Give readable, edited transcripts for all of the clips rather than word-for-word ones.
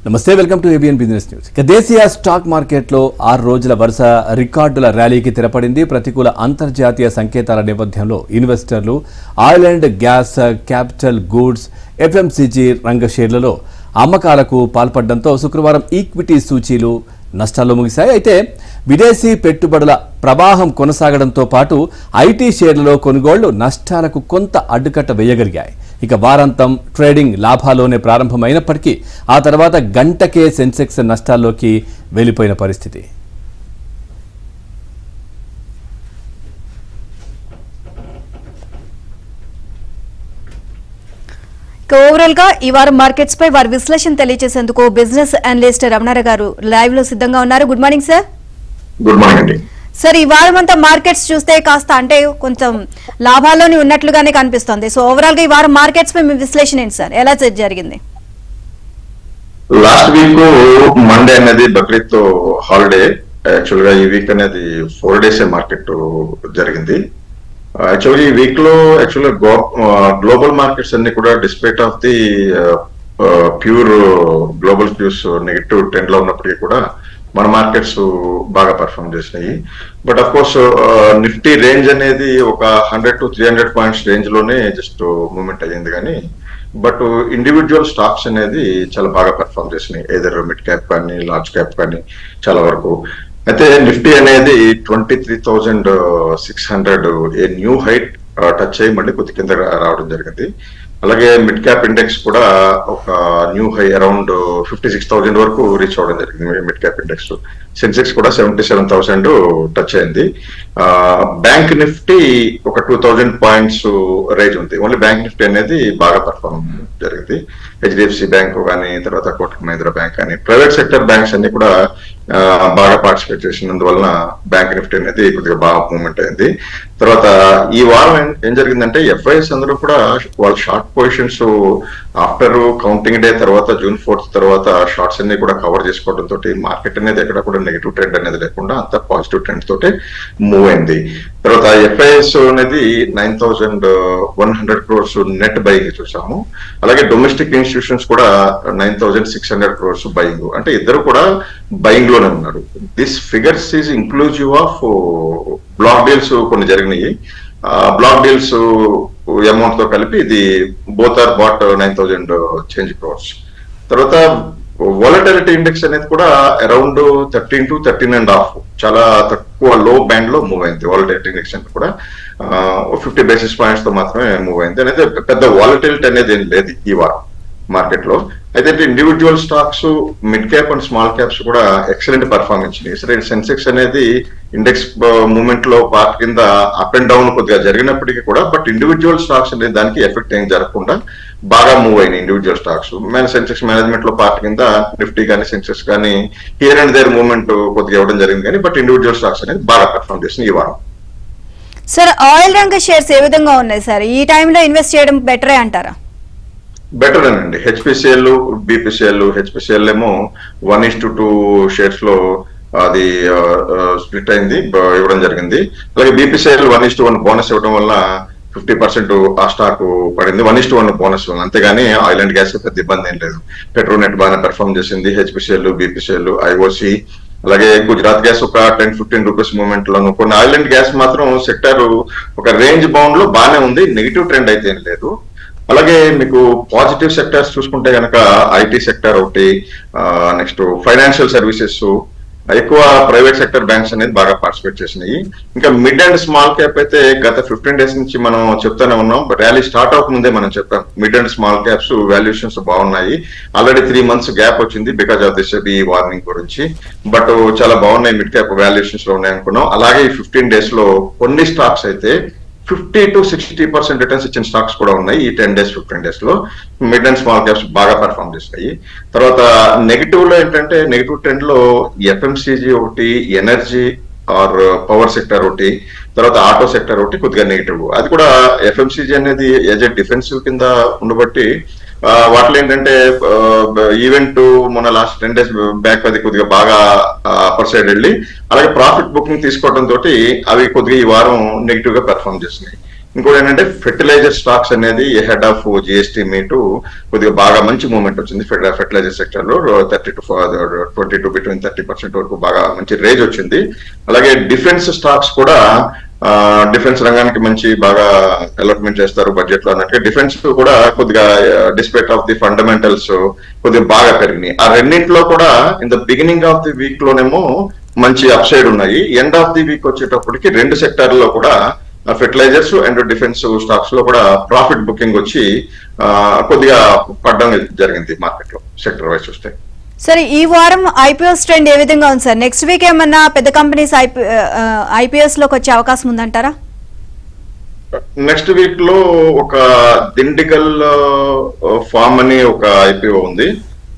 నమస్తే, welcome to ABN business news. దేశీయ stock మార్కెట్లో 6 రోజుల వరుస రికార్డుల ర్యాలీకి తెరపడింది. ప్రతికూల అంతర్జాతీయ సంకేతాల నేపథ్యంలో ఇన్వెస్టర్లు oil and gas, capital goods, FMCG రంగ షేర్లలో అమ్మకాలకు పాల్పడడంతో శుక్రవారం ఈక్విటీ సూచీలు నష్టాల్లో ముగిశాయి. అయితే విదేశీ పెట్టుబడుల ప్రవాహం కొనసాగడంతో పాటు ఐటీ షేర్లలో కొనుగోళ్లు నష్టాలకు కొంత అడ్డుకట్ట వేయగలిగాయి. ఇక వారాంతం ట్రేడింగ్ లాభాల్లోనే ప్రారంభమైనప్పటికీ ఆ తర్వాత గంటకే సెన్సెక్స్ నష్టాల్లోకి వెళ్లిపోయిన పరిస్థితి. ఓవరాల్ గా ఈ వారం మార్కెట్స్ పై వారి విశ్లేషణ తెలియజేసేందుకు బిజినెస్ అనలిస్ట్ రమణారావు గారు లైవ్ లో సిద్ధంగా ఉన్నారు. Good morning sir. Good morning అండి. సార్, ఈ వారం అంతా మార్కెట్స్ చూస్తే కాస్త అంటే కొంచెం లాభాల్లోనే ఉన్నట్లుగానే కనిపిస్తోంది. సో ఓవరాల్ గా ఈ వారం మార్కెట్స్ పై మీ విశ్లేషణ ఏంటి సార్? ఎలా జరిగింది? లాస్ట్ వీక్ మండే అనేది బక్రీద్ తో హాలిడే. యాక్చువల్ గా ఈ వీక్ అనేది 4 డేస్ మార్కెట్ జరిగింది. యాక్చువల్గా ఈ వీక్ లో యాక్చువల్గా గ్లోబల్ మార్కెట్స్ అన్ని కూడా despite of the pure global fuse negative trend లో ఉన్నప్పటికీ కూడా మన మార్కెట్స్ బాగా పర్ఫామ్ చేసినాయి. But of course Nifty range అనేది ఒక 100 to 300 పాయింట్స్ రేంజ్ లోనే జస్ట్ మూవ్మెంట్ అయ్యింది. కానీ బట్ ఇండివిజువల్ స్టాక్స్ అనేది చాలా బాగా పర్ఫామ్ చేసినాయి, ఏదర్ మిడ్ క్యాప్ కానీ లార్జ్ క్యాప్ కానీ చాలా వరకు. అయితే నిఫ్టీ అనేది 23,600 ఏ న్యూ హైట్ టచ్ అయ్యి మళ్ళీ కొద్ది కింద రావడం జరిగింది. అలాగే మిడ్ క్యాప్ ఇండెక్స్ కూడా ఒక న్యూ హై అరౌండ్ 56,000 వరకు రీచ్ అవ్వడం జరిగింది. మిడ్ క్యాప్ ఇండెక్స్ సెన్సెక్స్ కూడా 77,000 టచ్ అయింది. బ్యాంక్ నిఫ్టీ ఒక 2,000 పాయింట్స్ రైజ్ ఉంది. ఓన్లీ బ్యాంక్ నిఫ్టీ అనేది బాగా పర్ఫార్మ్ జరిగింది. హెచ్డిఎఫ్సి బ్యాంక్ కానీ, తర్వాత కోటక్ మహీంద్రా బ్యాంక్ కానీ, ప్రైవేట్ సెక్టర్ బ్యాంక్స్ అన్ని కూడా బాగా పార్టిసిపేట్ చేసినందువలన బ్యాంక్ నిఫ్టీ అనేది కొద్దిగా బాగా మూవ్మెంట్ అయింది. తర్వాత ఈ వారం ఏం జరిగిందంటే ఎఫ్ఐఎస్ అందరూ కూడా వాళ్ళ short positions after counting day తర్వాత June 4th తర్వాత షార్ట్స్ అన్ని కూడా కవర్ చేసుకోవడంతో మార్కెట్ అనేది ఎక్కడ కూడా నెగిటివ్ ట్రెండ్ అనేది లేకుండా అంత పాజిటివ్ ట్రెండ్ తోటి మూవ్ అయింది. తర్వాత ఎఫ్ఐఎస్ అనేది 9,100 crores నెట్ బయింగ్ చూసాము. అలాగే డొమెస్టిక్ ఇన్స్టిట్యూషన్స్ కూడా 9,600 crores బయింగ్. అంటే ఇద్దరు కూడా బయింగ్ లోనే ఉన్నారు. This figures is inclusive of block deals కొన్ని జరిగినాయి. బ్లాక్ డీల్స్ అమౌంట్ తో కలిపి ఇది both are bought 9,000 change crores. తర్వాత వాలటిలిటీ ఇండెక్స్ అనేది కూడా అరౌండ్ 13 to 13.5 చాలా తక్కువ లో బ్యాండ్ లో మూవ్ అయింది. వాలటిలిటీ ఇండెక్స్ అనేది కూడా 50 basis points తో మాత్రమే మూవ్ అయింది. అనేది పెద్ద వాలటిలిటీ అనేది ఏం లేదు ఈ వారం మార్కెట్ లో. అయితే individual stocks, mid cap and small caps కూడా ఎక్సలెంట్ పర్ఫార్మెన్స్ ఇచ్చినాయి. సరే, సెన్సెక్స్ అనేది ఇండెక్స్ మూవ్మెంట్ లో పార్ట్ కింద అప్ అండ్ డౌన్ కొద్దిగా జరిగినప్పటికీ కూడా బట్ ఇండివిజువల్ స్టాక్స్ అనేది దానికి ఎఫెక్ట్ ఏం జరగకుండా బాగా మూవ్ అయినాయి ఇండివిజువల్ స్టాక్స్. సెన్సెక్స్ మేనేజ్మెంట్ లో పార్ట్ కింద నిఫ్టీ కానీ సెన్సెక్స్ కానీ హియర్ అండ్ దేర్ మూవ్మెంట్ కొద్దిగా ఇవ్వడం జరిగింది. కానీ బట్ ఇండివిజువల్ స్టాక్స్ అనేది బాగా పర్ఫార్మ్ చేసినాయి ఈ వారం. సార్, ఆయిల్ రంగ షేర్స్ ఏ విధంగా ఉన్నాయి సార్? ఈ టైంలో ఇన్వెస్ట్ చేయడం బెటరే అంటారా? బెటర్ అండి. HPCL, BPCL. హెచ్పిసిఎల్ ఏమో 1:2 షేర్స్ లో అది స్ప్లిట్ అయింది, ఇవ్వడం జరిగింది. అలాగే బీపీసీఎల్ 1:1 బోనస్ ఇవ్వడం వల్ల 50% ఆ స్టాక్ పడింది. 1:1 బోనస్ వల్ల. అంతేగాని ఆయిల్ అండ్ గ్యాస్ పెద్ద ఇబ్బంది ఏం లేదు. పెట్రోనెట్ బాగానే పెర్ఫార్మ్ చేసింది. హెచ్పిసిఎల్, బీపీసీఎల్, ఐఓసి, అలాగే గుజరాత్ గ్యాస్ ఒక 10-15 రూపీస్ మూవ్మెంట్ లోను. కొన్ని ఆయిల్ అండ్ గ్యాస్ మాత్రం సెక్టర్ ఒక రేంజ్ బౌండ్ లో బాగానే ఉంది, నెగిటివ్ ట్రెండ్ అయితే ఏం లేదు. అలాగే మీకు పాజిటివ్ సెక్టర్స్ చూసుకుంటే కనుక ఐటీ సెక్టర్ ఒకటి, నెక్స్ట్ ఫైనాన్షియల్ సర్వీసెస్, ఎక్కువ ప్రైవేట్ సెక్టర్ బ్యాంక్స్ అనేది బాగా పార్టిసిపేట్ చేసినాయి. ఇంకా మిడ్ అండ్ స్మాల్ క్యాప్ అయితే గత 15 days నుంచి మనం చెప్తానే ఉన్నాం. బట్ ర్యాలీ స్టార్ట్ అవ్వకముందే మనం చెప్పాం mid and small caps valuations బాగున్నాయి. ఆల్రెడీ 3 months గ్యాప్ వచ్చింది బికాస్ ఆఫ్ దిస్ ఈ వార్నింగ్ గురించి. బట్ చాలా బాగున్నాయి, మిడ్ క్యాప్ వాల్యుయేషన్స్ లో ఉన్నాయి అనుకున్నాం. అలాగే ఈ 15 days లో కొన్ని స్టాక్స్ అయితే 50 to 60% రిటర్న్స్ ఇచ్చిన స్టాక్స్ కూడా ఉన్నాయి ఈ 10 days 15 days లో. మిడ్ అండ్ స్మాల్ క్యాప్స్ బాగా పర్ఫామ్ చేస్తాయి. తర్వాత నెగిటివ్ లో ఏంటంటే నెగిటివ్ ట్రెండ్ లో ఎఫ్ఎంసీజీ ఒకటి, ఎనర్జీ ఆర్ పవర్ సెక్టర్ ఒకటి, తర్వాత ఆటో సెక్టర్ ఒకటి కొద్దిగా నెగిటివ్. అది కూడా ఎఫ్ఎంసీజీ అనేది యాజ్ ఎ డిఫెన్సివ్ కింద ఉండబట్టి వాటిలో ఏంటంటే ఈవెంట్ మొన్న లాస్ట్ 10 days బ్యాక్ అది కొద్దిగా బాగా అప్పర్ సైడ్ వెళ్ళి అలాగే ప్రాఫిట్ బుకింగ్ తీసుకోవడం తోటి అవి కొద్దిగా ఈ వారం నెగిటివ్ గా పెర్ఫామ్ చేస్తున్నాయి. ఇంకోటి ఏంటంటే ఫెర్టిలైజర్ స్టాక్స్ అనేది హెడ్ ఆఫ్ జిఎస్టీ మీటు కొద్దిగా బాగా మంచి మూవ్మెంట్ వచ్చింది ఫెర్టిలైజర్ సెక్టర్ లో 22 బిట్వీన్ 30% వరకు బాగా మంచి రేంజ్ వచ్చింది. అలాగే డిఫెన్స్ స్టాక్స్ కూడా డిఫెన్స్ రంగానికి మంచి బాగా అలాట్మెంట్ చేస్తారు బడ్జెట్ లో అన్నట్టుగా డిఫెన్స్ కూడా కొద్దిగా డిస్పైట్ ఆఫ్ ది ఫండమెంటల్స్ కొద్దిగా బాగా పెరిగినాయి. ఆ రెండింటిలో కూడా in the beginning of the week లోనేమో మంచి అప్సైడ్ ఉన్నాయి. ఎండ్ ఆఫ్ ది వీక్ వచ్చేటప్పటికి రెండు సెక్టార్లో కూడా ఫెర్టిలైజర్స్ అండ్ డిఫెన్స్ స్టాక్స్ లో కూడా ప్రాఫిట్ బుకింగ్ వచ్చి కొద్దిగా పడడం జరిగింది మార్కెట్ లో సెక్టర్ వైజ్ చూస్తే. సరే, ఈ వారం ఐపీఎస్ ట్రెండ్ ఏ విధంగా ఉంది సార్? నెక్స్ట్ వీక్ ఏమన్నా పెద్ద కంపెనీస్ ఐపీఎస్ లోకి వచ్చే అవకాశం ఉందంటారా? నెక్స్ట్ వీక్ లో ఒక దిండిగల్ ఫార్మ్ అని ఒక ఐపీఓ ఉంది,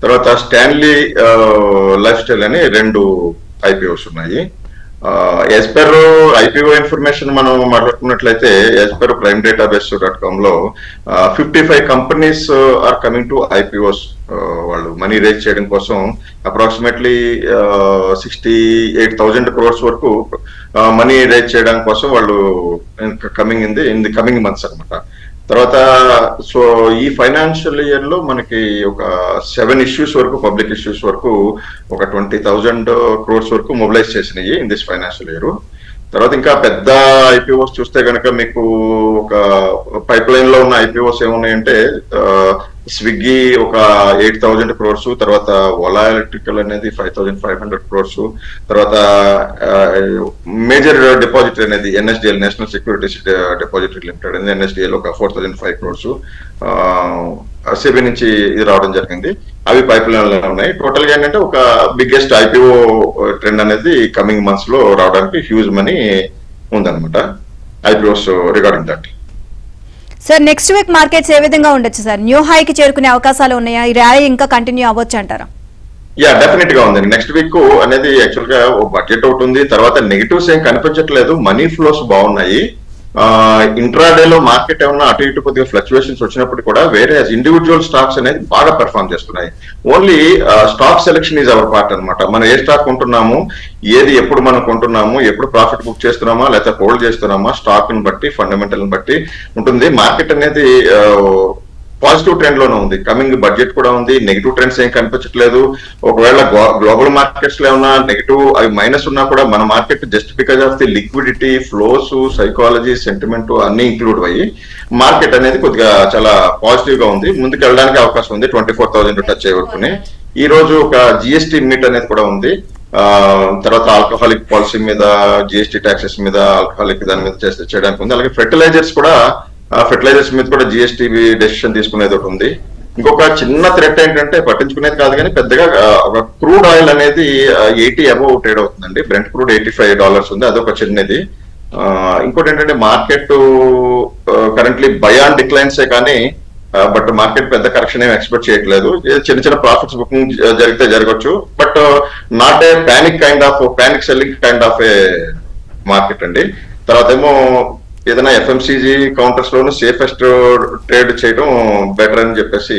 తర్వాత స్టాన్లీ లైఫ్ స్టైల్ అని 2 ఐపీఓస్ ఉన్నాయి. యాజ్ పర్ ఐపీఓ ఇన్ఫర్మేషన్ మనం మాట్లాడుకున్నట్లయితే యాజ్ పర్ primedatabase.com లో 55 companies are coming to IPOs. వాళ్ళు మనీ రేజ్ చేయడం కోసం అప్రాక్సిమేట్లీ 68,000 crores వరకు మనీ రేజ్ చేయడం కోసం వాళ్ళు coming in the coming months అనమాట. తర్వాత సో ఈ ఫైనాన్షియల్ ఇయర్ లో మనకి ఒక 7 ఇష్యూస్ వరకు పబ్లిక్ ఇష్యూస్ వరకు ఒక 20,000 crores వరకు మొబిలైజ్ చేసినాయి ఇన్ దిస్ ఫైనాన్షియల్ ఇయర్. తర్వాత ఇంకా పెద్ద ఐపీఓస్ చూస్తే కనుక మీకు ఒక పైప్ లైన్ లో ఉన్న ఐపీఓస్ ఏమున్నాయంటే స్విగ్గీ ఒక 8,000 crores, తర్వాత ఓలా ఎలక్ట్రికల్ అనేది 5,500 crores, తర్వాత మేజర్ డిపాజిటరీ అనేది NSDL national securities depository limited అనేది ఎన్ఎస్డిఎల్ ఒక 4,005 crores సెబీ నుంచి ఇది రావడం జరిగింది. అవి పైప్ లైన్ లో ఉన్నాయి. టోటల్ గా ఏంటంటే ఒక బిగ్గెస్ట్ ఐపీఓ ట్రెండ్ అనేది కమింగ్ మంత్స్ లో రావడానికి హ్యూజ్ మనీ ఉందన్నమాట IPOs regarding that. Sir, next week markets ఏ విధంగా ఉండొచ్చు సార్? న్యూ హైకి చేరుకునే అవకాశాలు ఉన్నాయా? ఈ ర్యాలీ ఇంకా కంటిన్యూ అవ్వచ్చు అంటారా? యా, డెఫినెట్ గా ఉంది. నెక్స్ట్ వీక్ అనేది యాక్చువల్ గా బడ్జెట్ ఒకటి ఉంది, తర్వాత నెగిటివ్స్ ఏం కనిపించట్లేదు, మనీ ఫ్లోస్ బాగున్నాయి. ఇంట్రాడే లో మార్కెట్ ఏమన్నా అటు ఇటు కొద్దిగా ఫ్లక్చువేషన్స్ వచ్చినప్పుడు కూడా వేరే ఇండివిజువల్ స్టాక్స్ అనేది బాగా పెర్ఫార్మ్ చేస్తున్నాయి. Only stock selection is our part అనమాట. మనం ఏ స్టాక్ కొంటున్నాము, ఏది ఎప్పుడు మనం కొంటున్నాము, ఎప్పుడు ప్రాఫిట్ బుక్ చేస్తున్నామా లేకపోతే హోల్డ్ చేస్తున్నామా, స్టాక్ ని బట్టి ఫండమెంటల్ ని బట్టి ఉంటుంది. మార్కెట్ అనేది పాజిటివ్ ట్రెండ్ లోనే ఉంది. కమింగ్ బడ్జెట్ కూడా ఉంది, నెగిటివ్ ట్రెండ్స్ ఏం కనిపించట్లేదు. ఒకవేళ గ్లోబల్ మార్కెట్స్ లో ఏమన్నా నెగిటివ్ అవి మైనస్ ఉన్నా కూడా మన market just because of the liquidity flows, psychology, sentiment అన్ని ఇంక్లూడ్ అయ్యి మార్కెట్ అనేది కొద్దిగా చాలా పాజిటివ్ గా ఉంది. ముందుకు వెళ్ళడానికి అవకాశం ఉంది 24,000 టచ్ అయ్యే వరకునే. ఈ రోజు ఒక జిఎస్టీ మీట్ అనేది కూడా ఉంది. తర్వాత ఆల్కహాలిక్ పాలసీ మీద, జిఎస్టీ ట్యాక్సెస్ మీద, ఆల్కహాలిక్ దాని మీద చేయడానికి ఉంది. అలాగే ఫెర్టిలైజర్స్ మీద కూడా జిఎస్టీ డెసిషన్ తీసుకునేది ఒకటి ఉంది. ఇంకొక చిన్న థ్రెట్ ఏంటంటే పట్టించుకునేది కాదు కానీ పెద్దగా ఒక క్రూడ్ ఆయిల్ అనేది 80 అబోవ్ ట్రేడ్ అవుతుందండి. బ్రెంట్ క్రూడ్ $85 ఉంది, అదొక చిన్నది. ఇంకోటి ఏంటంటే మార్కెట్ కరెంట్లీ బయాన్ డిక్లైన్సే కానీ బట్ మార్కెట్ పెద్ద కరెక్షన్ ఏమి ఎక్స్పెక్ట్ చేయట్లేదు. చిన్న ప్రాఫిట్స్ బుకింగ్ జరిగితే జరగచ్చు, but not a panic selling kind of A market అండి. తర్వాత ఏమో ఏదైనా ఎఫ్ఎంసీజీ కౌంటర్స్ లోను సేఫెస్ట్ ట్రేడ్ చేయడం బెటర్ అని చెప్పేసి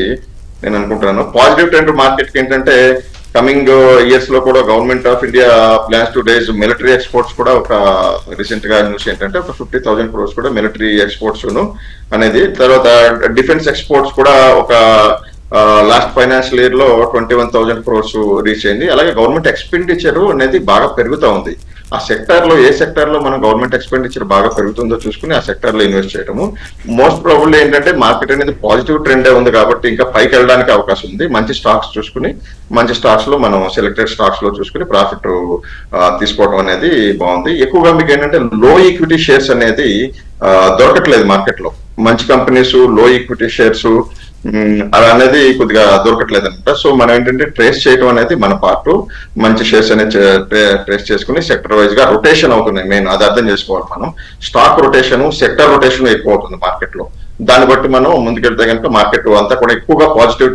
నేను అనుకుంటున్నాను. పాజిటివ్ ట్రెండ్ మార్కెట్ కి ఏంటంటే కమింగ్ ఇయర్స్ లో కూడా government of India plans to raise military exports కూడా ఒక రీసెంట్ గా న్యూస్ ఏంటంటే ఒక 50,000 crores కూడా మిలిటరీ ఎక్స్పోర్ట్స్ అనేది. తర్వాత డిఫెన్స్ ఎక్స్పోర్ట్స్ కూడా ఒక లాస్ట్ ఫైనాన్షియల్ ఇయర్ లో 21,000 crores రీచ్ అయింది. అలాగే గవర్నమెంట్ ఎక్స్పెండిచర్ అనేది బాగా పెరుగుతూ ఉంది. ఆ సెక్టర్ లో ఏ సెక్టర్ లో మనం గవర్నమెంట్ ఎక్స్పెండిచర్ బాగా పెరుగుతుందో చూసుకుని ఆ సెక్టర్ లో ఇన్వెస్ట్ చేయడము. మోస్ట్ ప్రాబబ్లీ ఏంటంటే మార్కెట్ అనేది పాజిటివ్ ట్రెండే ఉంది కాబట్టి ఇంకా పైకి వెళ్ళడానికి అవకాశం ఉంది. మంచి స్టాక్స్ చూసుకుని మంచి స్టాక్స్ లో మనం సెలెక్టెడ్ స్టాక్స్ లో చూసుకుని ప్రాఫిట్ తీసుకోవడం అనేది బాగుంది. ఎక్కువగా మీకు ఏంటంటే లో ఈక్విటీ షేర్స్ అనేది దొరకట్లేదు మార్కెట్ లో. మంచి కంపెనీస్ లో ఈక్విటీ షేర్స్ అలా అనేది కొద్దిగా దొరకట్లేదు అనమాట. సో మనం ఏంటంటే ట్రేస్ చేయడం అనేది మన పార్ట్. మంచి షేర్స్ అనేది ట్రేస్ చేసుకుని సెక్టర్ వైజ్ గా రొటేషన్ అవుతున్నాయి. మెయిన్ అది అర్థం చేసుకోవాలి మనం. స్టాక్ రొటేషన్, సెక్టర్ రొటేషన్ ఎక్కువ అవుతుంది మార్కెట్ లో. దాన్ని బట్టి మనం ముందుకెళ్తే కనుక మార్కెట్ అంతా కూడా ఎక్కువగా పాజిటివ్